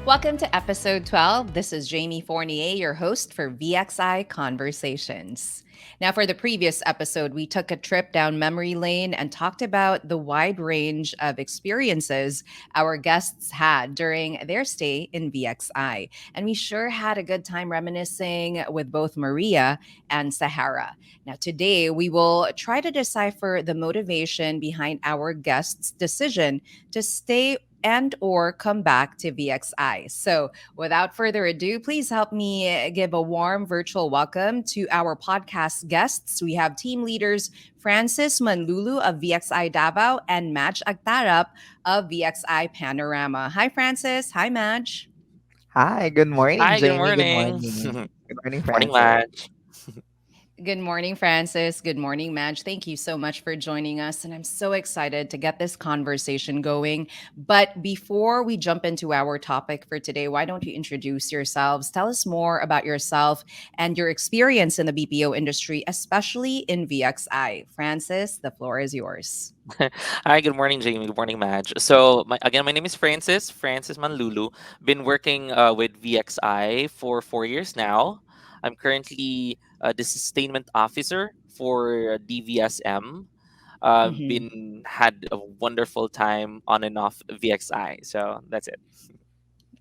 Welcome to episode 12. This is Jamie Fournier, your host for VXI Conversations. Now, for the previous episode, we took a trip down memory lane and talked about the wide range of experiences our guests had during their stay in VXI. And we sure had a good time reminiscing with both Maria and Sahara. Now, today, we will try to decipher the motivation behind our guests' decision to stay and or come back to VXI. So, without further ado, please help me give a warm virtual welcome to our podcast guests. We have team leaders Francis Manlulu of VXI Davao and Madge Agtarap of VXI Panorama. Hi, Francis. Hi, Madge. Hi, good morning, Hi, good Jamie. Good morning. morning. Good morning, Morning, Francis. Madge. Good morning, Francis. Good morning, Madge. Thank you so much for joining us. And I'm so excited to get this conversation going. But before we jump into our topic for today, why don't you introduce yourselves? Tell us more about yourself and your experience in the BPO industry, especially in VXI. Francis, the floor is yours. Hi, good morning, Jamie. Good morning, Madge. So, my name is Francis Manlulu. Been working with VXI for 4 years now. I'm currently the sustainment officer for DVSM. Mhm. Been had a wonderful time on and off VXI. So that's it.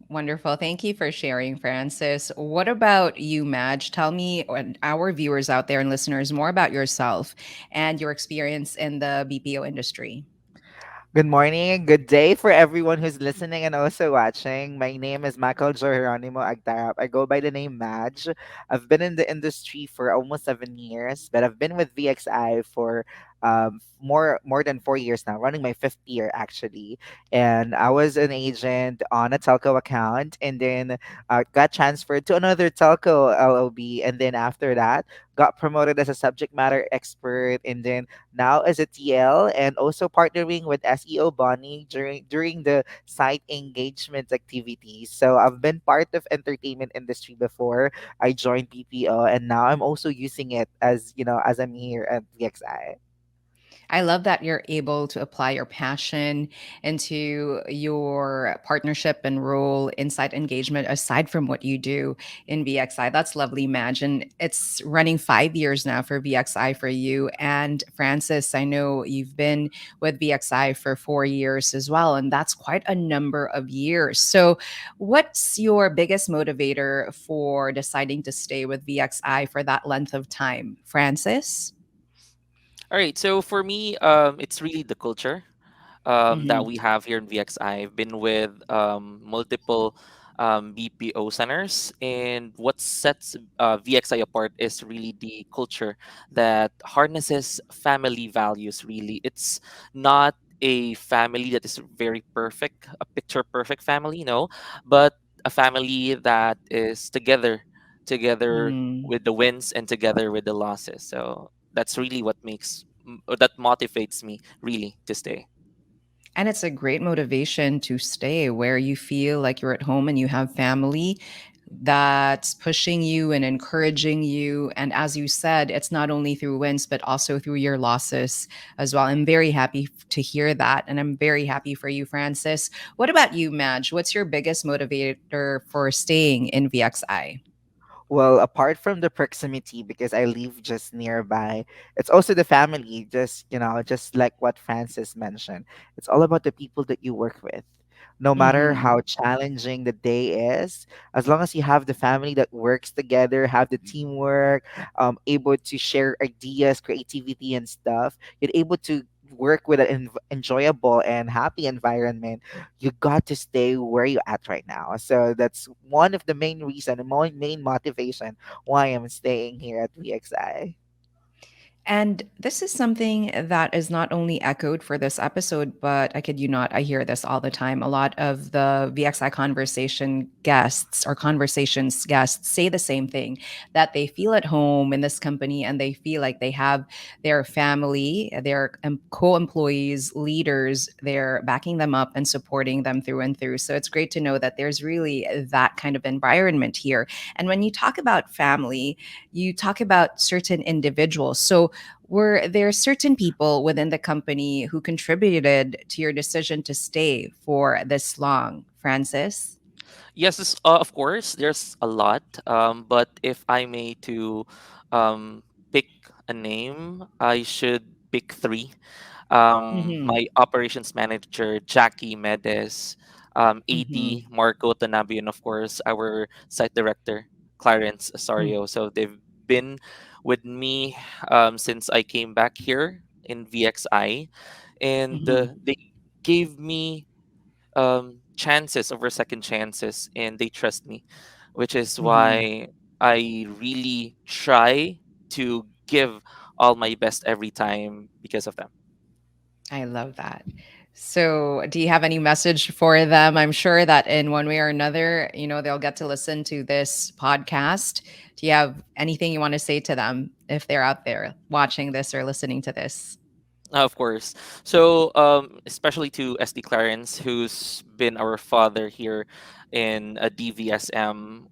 Wonderful. Thank you for sharing, Francis. What about you, Madge? Tell me and our viewers out there and listeners more about yourself and your experience in the BPO industry. Good morning, good day for everyone who's listening and also watching. My name is Michael Geronimo Agtarap. I go by the name Madge. I've been in the industry for almost 7 years, but I've been with VXI for more than 4 years now, running my fifth year actually. And I was an agent on a telco account, and then got transferred to another telco LLB, and then after that got promoted as a subject matter expert, and then now as a TL, and also partnering with SEO Bonnie during the site engagement activities. So I've been part of entertainment industry before I joined BPO, and now I'm also using it as as I'm here at VXI. I love that you're able to apply your passion into your partnership and role inside engagement aside from what you do in VXI. That's lovely, Madge. And it's running 5 years now for VXI for you. And Francis, I know you've been with VXI for 4 years as well. And that's quite a number of years. So, what's your biggest motivator for deciding to stay with VXI for that length of time, Francis? All right. So for me, it's really the culture that Mm-hmm. we have here in VXI. I've been with multiple BPO centers, and what sets VXI apart is really the culture that harnesses family values. Really, it's not a family that is very perfect, a picture perfect family, no, but a family that is together Mm. with the wins and together with the losses. So that's really what that motivates me really to stay. And it's a great motivation to stay where you feel like you're at home and you have family that's pushing you and encouraging you. And as you said, it's not only through wins, but also through your losses as well. I'm very happy to hear that. And I'm very happy for you, Francis. What about you, Madge? What's your biggest motivator for staying in VXI? Well, apart from the proximity, because I live just nearby, it's also the family. Just like what Francis mentioned, it's all about the people that you work with. No matter Mm-hmm. how challenging the day is, as long as you have the family that works together, have the teamwork, able to share ideas, creativity, and stuff, you're able to work with an enjoyable and happy environment. You got to stay where you're at right now. So that's one of the main reason, and main motivation why I'm staying here at VXI. And this is something that is not only echoed for this episode, but I kid you not, I hear this all the time. A lot of the VXI conversation guests or conversations guests say the same thing, that they feel at home in this company and they feel like they have their family, their co employees, leaders, they're backing them up and supporting them through and through. So it's great to know that there's really that kind of environment here. And when you talk about family, you talk about certain individuals. So, were there certain people within the company who contributed to your decision to stay for this long, Francis? Yes, of course, there's a lot. But if I may to pick a name, I should pick three. Mm-hmm. My operations manager, Jackie Medes, Mm-hmm. AD, Marco Tanabi, and of course, our site director, Clarence Osorio. So they've been with me since I came back here in VXI, and Mm-hmm. they gave me chances over second chances, and they trust me, which is Mm-hmm. why I really try to give all my best every time because of them. I love that. So, do you have any message for them? I'm sure that in one way or another, they'll get to listen to this podcast. Do you have anything you want to say to them if they're out there watching this or listening to this? Of course. So, especially to SD Clarence, who's been our father here in DVSM.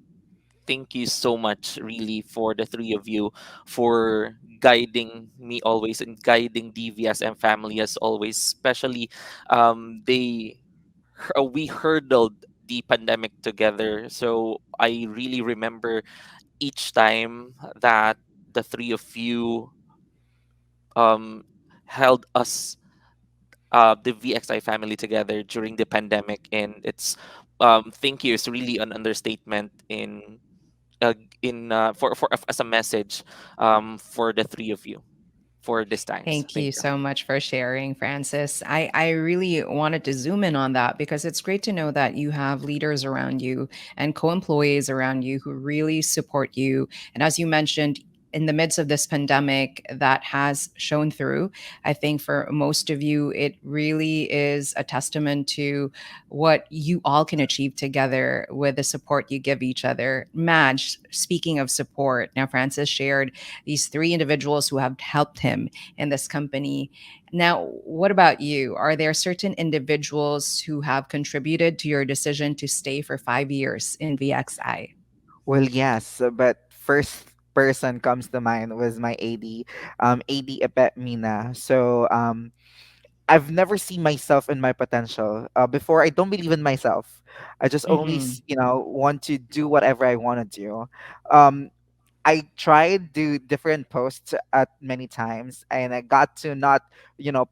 Thank you so much, really, for the three of you for guiding me always and guiding DVSM family as always. Especially, we hurdled the pandemic together, so I really remember each time that the three of you um held us, the VXI family, together during the pandemic, and it's thank you is really an understatement in for as a message for the three of you for this times. Thank Thank you you. so much for sharing, Francis. I really wanted to zoom in on that because it's great to know that you have leaders around you and co employees around you who really support you. And as you mentioned, in the midst of this pandemic that has shown through, I think for most of you, it really is a testament to what you all can achieve together with the support you give each other. Madge, speaking of support, now Francis shared these three individuals who have helped him in this company. Now, what about you? Are there certain individuals who have contributed to your decision to stay for 5 years in VXI? Well, yes, but first person comes to mind was my AD, AD Epet Mina. So I've never seen myself in my potential. Before, I don't believe in myself. I just only, Mm-hmm. want to do whatever I want to do. Um, I tried do different posts at many times, and I got to not,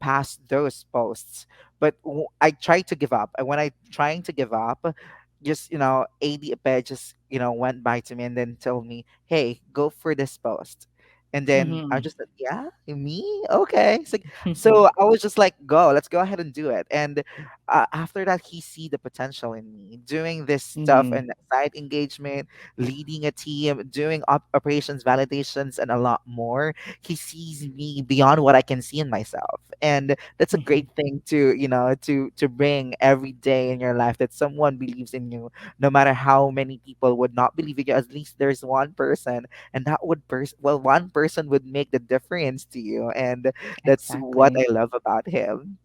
pass those posts. But I tried to give up. And when I trying to give up, just AD Ape just went by to me and then told me, "Hey, go for this post." And then I Mm-hmm. just said, "Yeah, me, okay." So I was just like, "Go, let's go ahead and do it." And after that, he see the potential in me doing this stuff Mm-hmm. and side engagement, leading a team, doing operations validations, and a lot more. He sees me beyond what I can see in myself, and that's a great thing to to bring every day in your life, that someone believes in you, no matter how many people would not believe in you. At least there's one person, and that would one person would make the difference to you, and that's what Exactly. I love about him.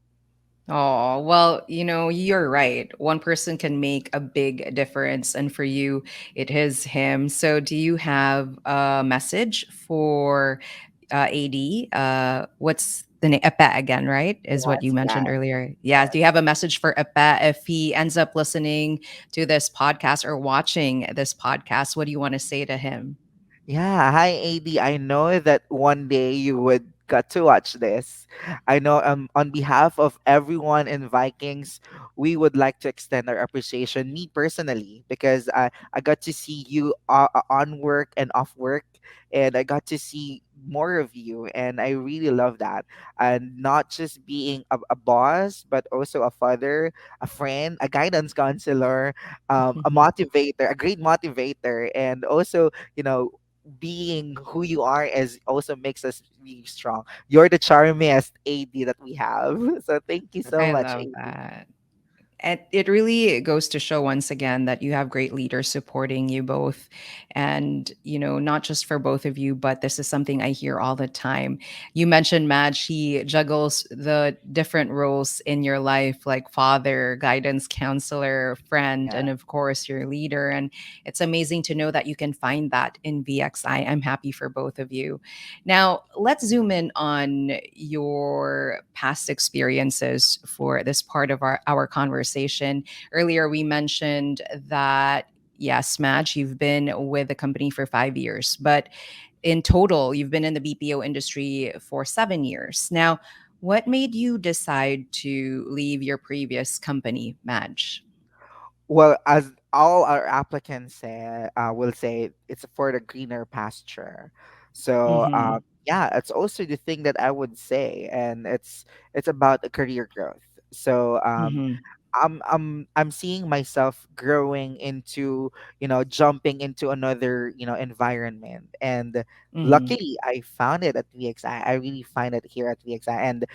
Oh, well, you're right. One person can make a big difference. And for you, it is him. So, do you have a message for AD? What's the name? Epe again, right? Is what you Yes, mentioned yes, earlier. Yeah. Do you yes. have a message for Epe if he ends up listening to this podcast or watching this podcast? What do you want to say to him? Yeah, hi AD. I know that one day you would got to watch this. I know, on behalf of everyone in Vikings, we would like to extend our appreciation, me personally, because I got to see you on work and off work, and I got to see more of you, and I really love that. And not just being a boss, but also a father, a friend, a guidance counselor, a motivator, a great motivator, and also, being who you are as also makes us really strong. You're the charmiest AD that we have. So thank you so I much, love AD. that. It really goes to show once again that you have great leaders supporting you both. And, not just for both of you, but this is something I hear all the time. You mentioned Madge, she juggles the different roles in your life, like father, guidance counselor, friend, Yeah. and of course, your leader. And it's amazing to know that you can find that in VXI. I'm happy for both of you. Now, let's zoom in on your past experiences for this part of our conversation conversation. Earlier, we mentioned that, yes, Madge, you've been with the company for 5 years, but in total, you've been in the BPO industry for 7 years. Now, what made you decide to leave your previous company, Madge? Well, as all our applicants say, will say, it's for the greener pasture. So, Mm-hmm. yeah, it's also the thing that I would say, and it's about the career growth. So, Mm-hmm. I'm seeing myself growing into, jumping into another, environment. And Mm-hmm. luckily I found it at VXI. I really find it here at VXI. And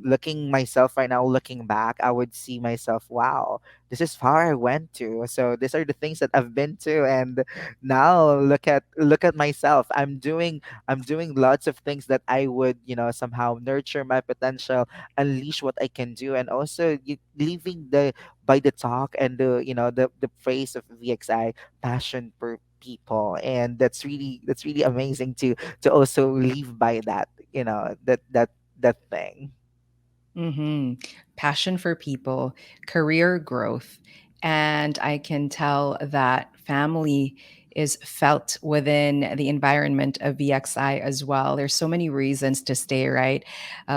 looking myself right now, looking back, I would see myself, wow, this is far I went to. So these are the things that I've been to. And now look at myself. I'm doing lots of things that I would, somehow nurture my potential, unleash what I can do, and also leaving the by the talk and the phrase of VXI, passion per people. And that's really amazing to also live by that, that thing. Mm-hmm. Passion for people, career growth. And I can tell that family is felt within the environment of VXI as well. There's so many reasons to stay, right?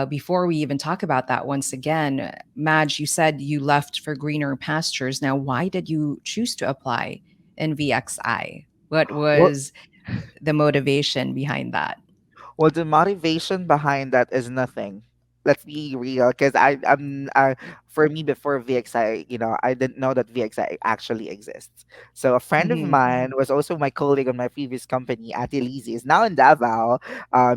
Before we even talk about that, once again, Madge, you said you left for greener pastures. Now, why did you choose to apply in VXI? What Well, was the motivation behind that? Well, the motivation behind that is nothing. Let's be real, because for me, before VXI, I didn't know that VXI actually exists. So a friend of Mm-hmm. mine was also my colleague on my previous company, Ate Lizzie, is now in Davao.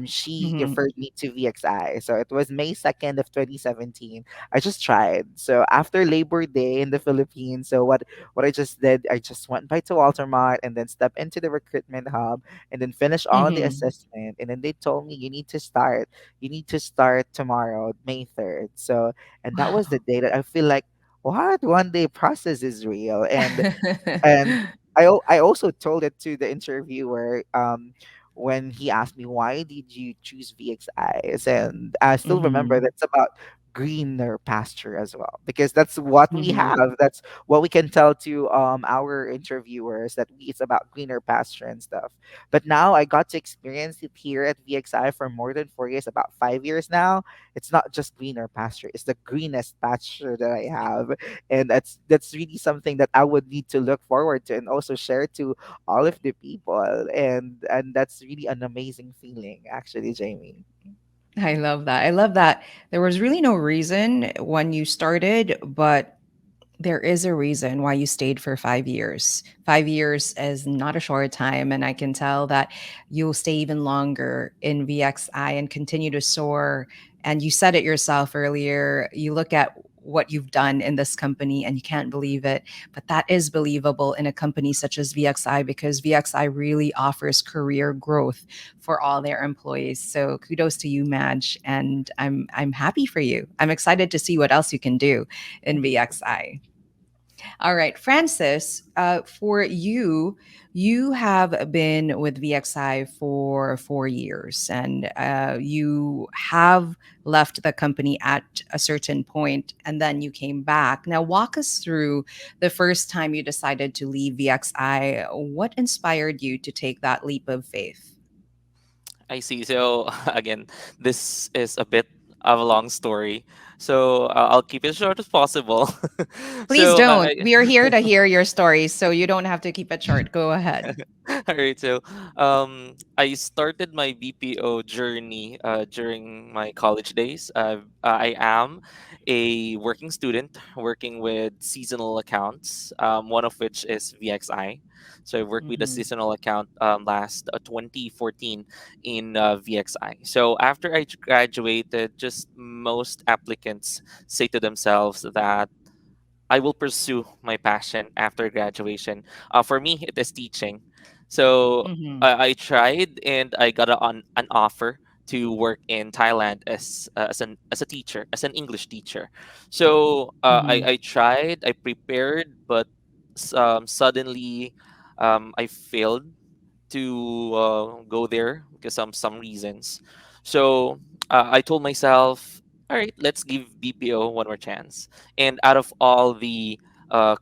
She Mm-hmm. referred me to VXI. So it was May 2nd of 2017. I just tried. So after Labor Day in the Philippines, so what I just did, I just went by to Walter Mart and then stepped into the recruitment hub and then finish all the Mm-hmm. assessment. And then they told me, you need to start tomorrow, May 3rd. So, and that was the Wow. day that I feel like, what? One day process is real. And I also told it to the interviewer, when he asked me, why did you choose VXIs? And I still remember Mhm. that's about greener pasture as well, because that's what we Mhm. have. That's what we can tell to our interviewers, that it's about greener pasture and stuff. But now I got to experience it here at VXI for more than 4 years, about 5 years now. It's not just greener pasture; it's the greenest pasture that I have, and that's really something that I would need to look forward to and also share to all of the people. And that's really an amazing feeling, actually, Jamie. I love that. I love that there was really no reason when you started, but there is a reason why you stayed for 5 years. 5 years is not a short time. And I can tell that you'll stay even longer in VXI and continue to soar. And you said it yourself earlier. You look at what you've done in this company and you can't believe it. But that is believable in a company such as VXI because VXI really offers career growth for all their employees. So kudos to you, Madge. And I'm happy for you. I'm excited to see what else you can do in VXI. All right, Francis, for you, you have been with VXI for 4 years and you have left the company at a certain point and then you came back. Now, walk us through the first time you decided to leave VXI. What inspired you to take that leap of faith? I see. So again, this is a bit of a long story. So I'll keep it as short as possible. Please so don't. We are here to hear your stories, so you don't have to keep it short. Go ahead. all right. So I started my BPO journey during my college days. I am a working student working with seasonal accounts, one of which is VXI. So I worked with a Mhm. seasonal account last 2014 in VXI. So after I graduated, just most applicants say to themselves that I will pursue my passion after graduation. For me, it is teaching. So Mhm. I tried and I got an offer to work in Thailand as a teacher, as an English teacher. So Mhm. I tried, I prepared, but suddenly I failed to go there because of some reasons. So I told myself all right, let's give BPO one more chance. And out of all the uh,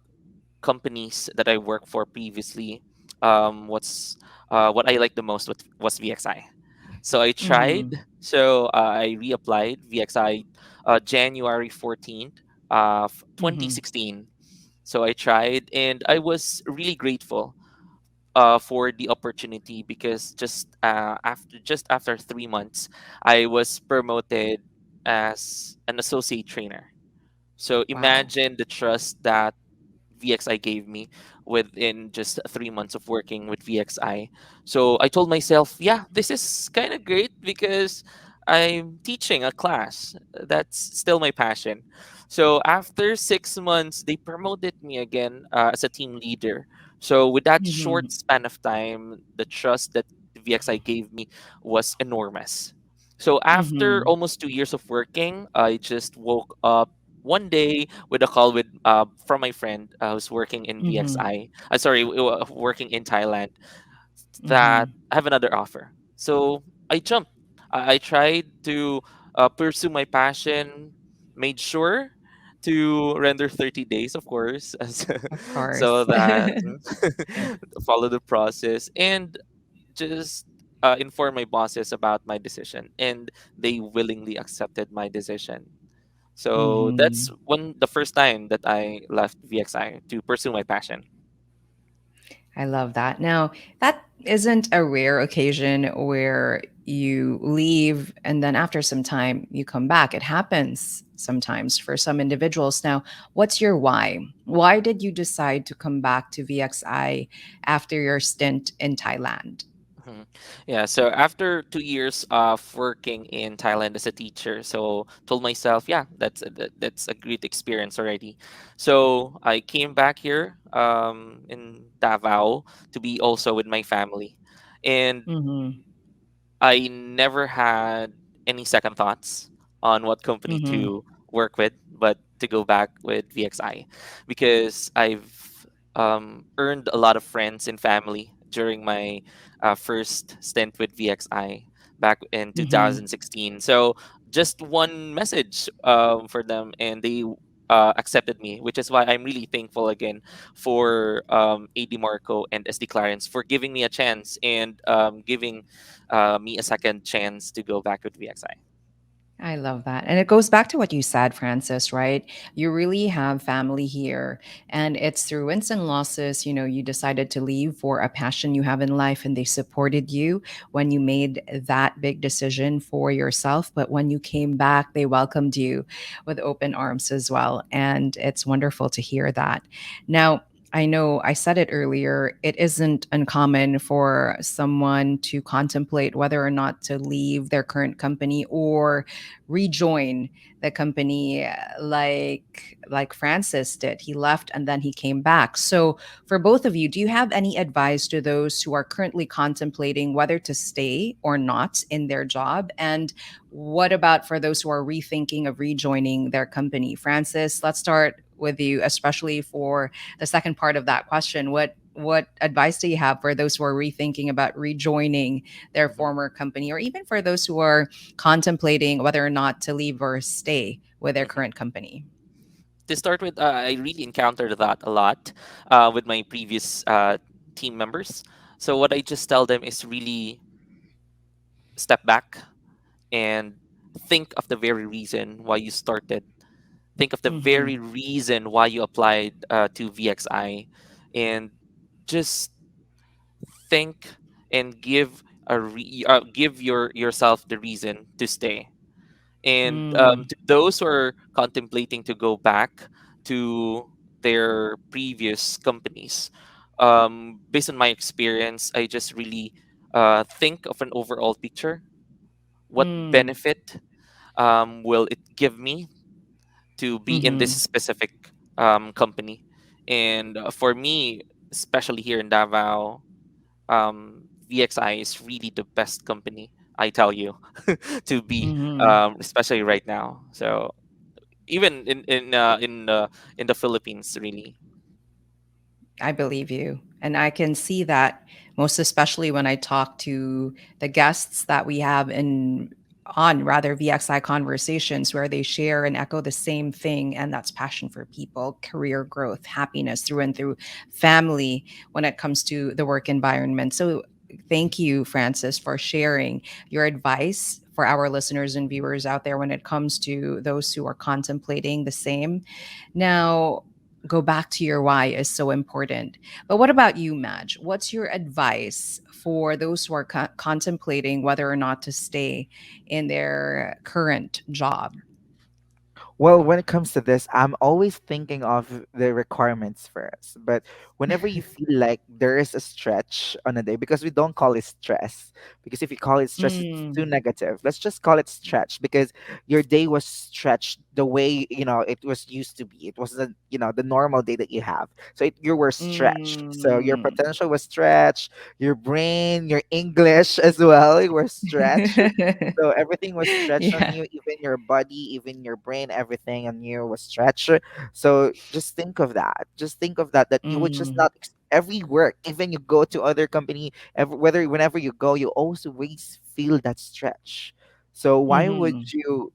companies that I worked for previously, what's what I liked the most was VXI. So I Mm-hmm. tried. So I reapplied VXI January 14th, Mm-hmm. 2016. So I tried, and I was really grateful for the opportunity because just after 3 months, I was promoted as an associate trainer. So Wow. imagine the trust that VXI gave me within just 3 months of working with VXI. So I told myself, yeah, this is kind of great because I'm teaching a class. That's still my passion. So after 6 months, they promoted me again as a team leader. So with that Mm-hmm. short span of time, the trust that VXI gave me was enormous. So after Mm-hmm. almost 2 years of working, I just woke up one day with a call with from my friend who's working in Mm-hmm. VXI. Working in Thailand. That Mm-hmm. I have another offer. So I jumped. I tried to pursue my passion. Made sure to render 30 days, of course, Of course. so that follow the process and just inform my bosses about my decision, and they willingly accepted my decision. So Mm-hmm. that's the first time that I left VXI to pursue my passion. I love that. Now, that isn't a rare occasion where you leave and then after some time you come back. It happens sometimes for some individuals. Now, what's your why? Why did you decide to come back to VXI after your stint in Thailand? Mhm. Yeah, so after 2 years of working in Thailand as a teacher, so told myself, yeah, that's a great experience already. So I came back here in Davao to be also with my family, and Mm-hmm. I never had any second thoughts on what company Mm-hmm. to work with, but to go back with VXI because I've earned a lot of friends and family during my first stint with VXI back in Mm-hmm. 2016. So just one message for them, and they accepted me, which is why I'm really thankful again for AD Marco and SD Clarence for giving me a chance and giving me a second chance to go back with VXI. I love that. And it goes back to what you said, Francis, right? You really have family here. And it's through wins and losses, you decided to leave for a passion you have in life, and they supported you when you made that big decision for yourself. But when you came back, they welcomed you with open arms as well. And it's wonderful to hear that. Now, I know I said it earlier, it isn't uncommon for someone to contemplate whether or not to leave their current company or rejoin the company, like Francis did. He left and then he came back. So for both of you, do you have any advice to those who are currently contemplating whether to stay or not in their job? And what about for those who are rethinking of rejoining their company? Francis, let's start with you, especially for the second part of that question. What advice do you have for those who are rethinking about rejoining their Mhm, former company, or even for those who are contemplating whether or not to leave or stay with their mhm. current company? To start with, I really encountered that a lot with my previous team members. So what I just tell them is really step back and think of the very reason why you started. Think of the Mm-hmm. very reason why you applied to VXI, and just think and give yourself the reason to stay. And Mm, to those who are contemplating to go back to their previous companies, based on my experience, I just really think of an overall picture. What mm, benefit will it give me to be in this mm-hmm, specific company? And for me, especially here in Davao, VXI is really the best company, I tell you, to be, mm-hmm. especially right now. So even in the Philippines, really. I believe you. And I can see that most especially when I talk to the guests that we have in on rather VXI Conversations, where they share and echo the same thing, and that's passion for people, career growth, happiness through and through, family when it comes to the work environment. So thank you, Francis, for sharing your advice for our listeners and viewers out there when it comes to those who are contemplating the same. Now, go back to your why is so important. But what about you, Madge? What's your advice for those who are contemplating whether or not to stay in their current job? Well, when it comes to this, I'm always thinking of the requirements first. But whenever you feel like there is a stretch on a day, because we don't call it stress, because if you call it stress, it's too Mm, negative. Let's just call it stretch because your day was stretched the way, it was used to be. It wasn't, the normal day that you have. So you were stretched. So your mm. potential was stretched, your brain, your English as well, you were stretched. So everything was stretched on Yeah. you, even your body, even your brain, everything on you was stretched. So just think of that. Just think of that, that you would just Mm, not every work, even you go to other company, whether whenever you go, you always feel that stretch. So why would mm-hmm, you,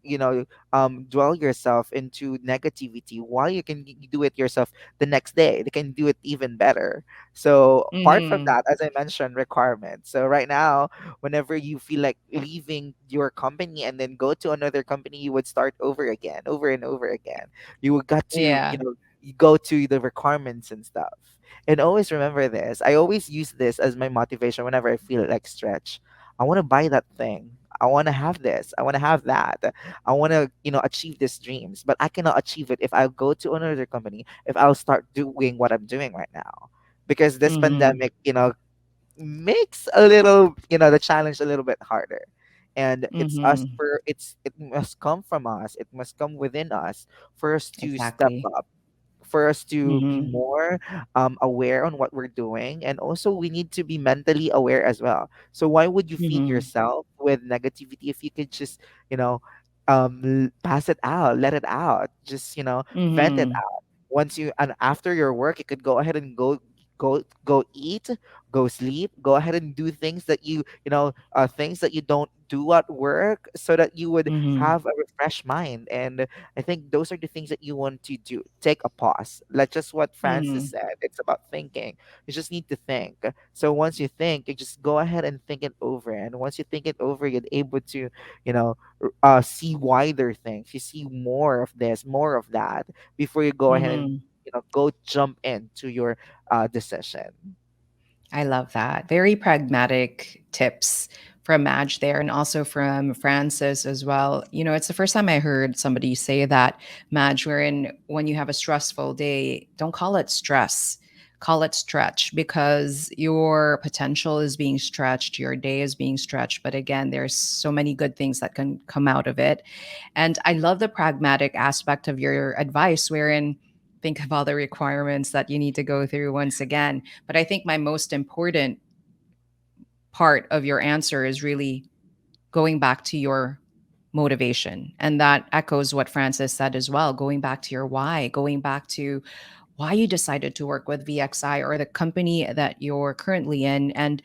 dwell yourself into negativity? Why you can do it yourself the next day? They can do it even better. So apart from mm-hmm, that, as I mentioned, requirements. So right now, whenever you feel like leaving your company and then go to another company, you would start over again, over and over again. You would got to, yeah. you go to the requirements and stuff. And always remember this. I always use this as my motivation whenever I feel like stretch. I want to buy that thing. I want to have this. I want to have that. I want to, achieve these dreams. But I cannot achieve it if I go to another company, if I'll start doing what I'm doing right now. Because this Mm-hmm, pandemic, makes a little, the challenge a little bit harder. And it's us mm-hmm. for it must come from us, it must come within us for us to step Exactly. up, for us to be Mm-hmm, more aware on what we're doing, and also we need to be mentally aware as well. So why would you feed mm-hmm, yourself with negativity if you could just, you know pass it out, let it out, just, vent it mm-hmm, out. Once you and after your work, you could go ahead and go eat, go sleep, go ahead and do things that things that you don't do at work, so that you would mm-hmm, have a refreshed mind. And I think those are the things that you want to do. Take a pause. Like just what Francis mm-hmm, said. It's about thinking. You just need to think. So once you think, you just go ahead and think it over. And once you think it over, you're able to, see wider things. You see more of this, more of that, before you go ahead and mm-hmm. go jump into your decision. I love that. Very pragmatic tips from Madge there and also from Francis as well. You know, it's the first time I heard somebody say that, Madge, wherein when you have a stressful day, don't call it stress, call it stretch because your potential is being stretched, your day is being stretched. But again, there's so many good things that can come out of it. And I love the pragmatic aspect of your advice, wherein think of all the requirements that you need to go through once again. But I think my most important part of your answer is really going back to your motivation. And that echoes what Francis said as well, going back to your why, going back to why you decided to work with VXI or the company that you're currently in, and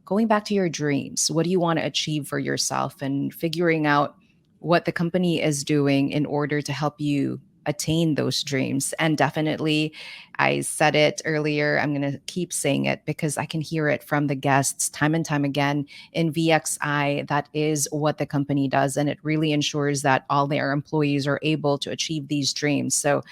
going back to your dreams. What do you want to achieve for yourself and figuring out what the company is doing in order to help you attain those dreams. And definitely, I said it earlier, I'm going to keep saying it because I can hear it from the guests time and time again in VXI. That is what the company does. And it really ensures that all their employees are able to achieve these dreams. So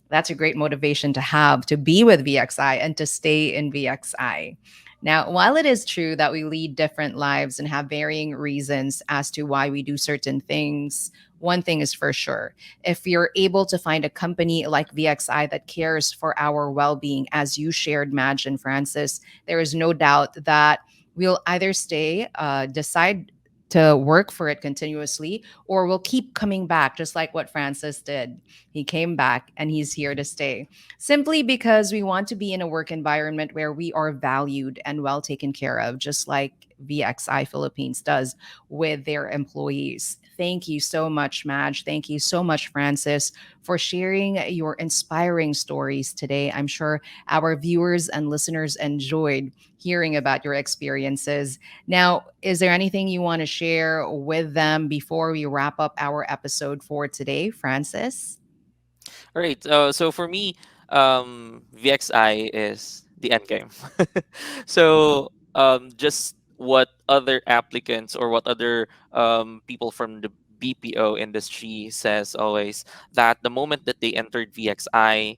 that's a great motivation to have to be with VXI and to stay in VXI. Now, while it is true that we lead different lives and have varying reasons as to why we do certain things, one thing is for sure. If you're able to find a company like VXI that cares for our well being, as you shared, Madge and Francis, there is no doubt that we'll either decide to work for it continuously, or we'll keep coming back, just like what Francis did. He came back and he's here to stay simply because we want to be in a work environment where we are valued and well taken care of, just like VXI Philippines does with their employees. Thank you so much, Madge. Thank you so much, Francis, for sharing your inspiring stories today. I'm sure our viewers and listeners enjoyed hearing about your experiences. Now, is there anything you want to share with them before we wrap up our episode for today, Francis? All right. So for me, VXI is the end game. So just what other applicants or what other people from the BPO industry says always, that the moment that they entered VXI,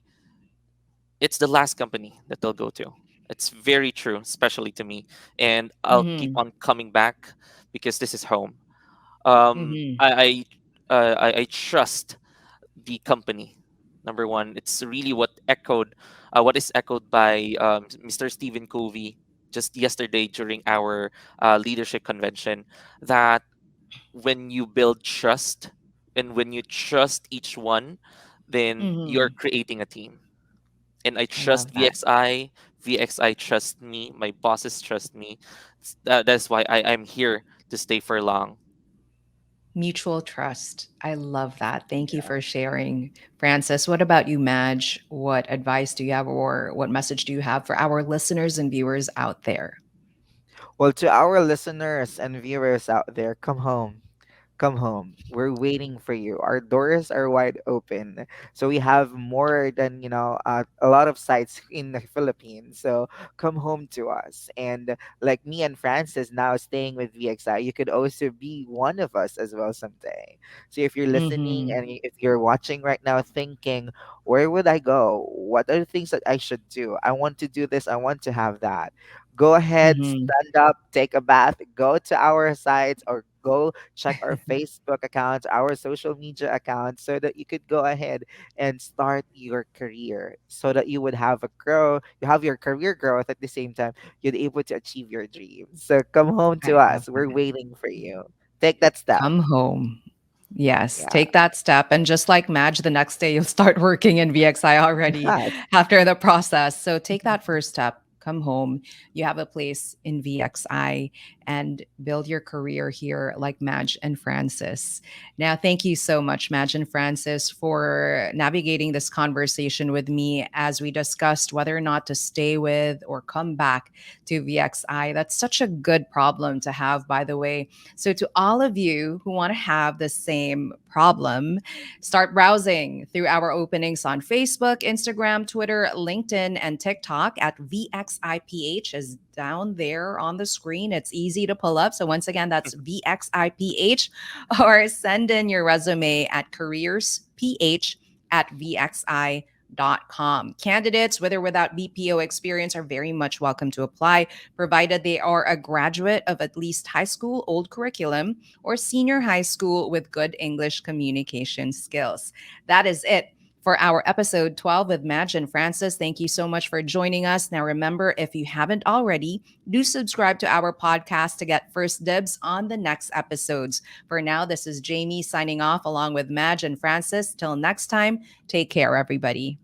it's the last company that they'll go to. It's very true, especially to me, and I'll keep Mm-hmm. on coming back because this is home. Um, Mm-hmm. I I trust the company. Number one, it's really what is echoed by Mr. Stephen Covey just yesterday during our leadership convention, that when you build trust and when you trust each one, then you're Mm-hmm. creating a team. And I I trust love that. VXI. VXI trust me. My bosses trust me. That's why I'm here to stay for long. Mutual trust. I love that. Thank you for sharing. Francis, what about you, Madge? What advice do you have or what message do you have for our listeners and viewers out there? Well, to our listeners and viewers out there, come home. Come home. We're waiting for you. Our doors are wide open. So we have more than, a lot of sites in the Philippines. So come home to us. And like me and Francis now staying with VXI, you could also be one of us as well someday. So if you're listening Mm-hmm. and if you're watching right now thinking, where would I go? What are the things that I should do? I want to do this. I want to have that. Go ahead, Mm-hmm. stand up, take a bath, go to our sites or go check our Facebook accounts, our social media accounts, so that you could go ahead and start your career, so that you would have you have your career growth at the same time. You'd able to achieve your dreams. So come home I to love us. We're that. waiting for you. Take that step. Come home. Yes, Yeah. take that step. And just like Madge, the next day you'll start working in VXI already Yes. after the process. So take that first step. Come home. You have a place in VXI and build your career here, like Madge and Francis. Now, thank you so much, Madge and Francis, for navigating this conversation with me as we discussed whether or not to stay with or come back to VXI. That's such a good problem to have, by the way. So, to all of you who want to have the same problem, start browsing through our openings on Facebook, Instagram, Twitter, LinkedIn, and TikTok at VXIPH is down there on the screen. It's easy to pull up. So, once again, that's VXIPH, or send in your resume at careersph@vxi.com. Candidates, with or without BPO experience, are very much welcome to apply, provided they are a graduate of at least high school, old curriculum, or senior high school with good English communication skills. That is it for our episode 12 with Madge and Francis. Thank you so much for joining us. Now, remember, if you haven't already, do subscribe to our podcast to get first dibs on the next episodes. For now, this is Jamie signing off along with Madge and Francis. Till next time, take care, everybody.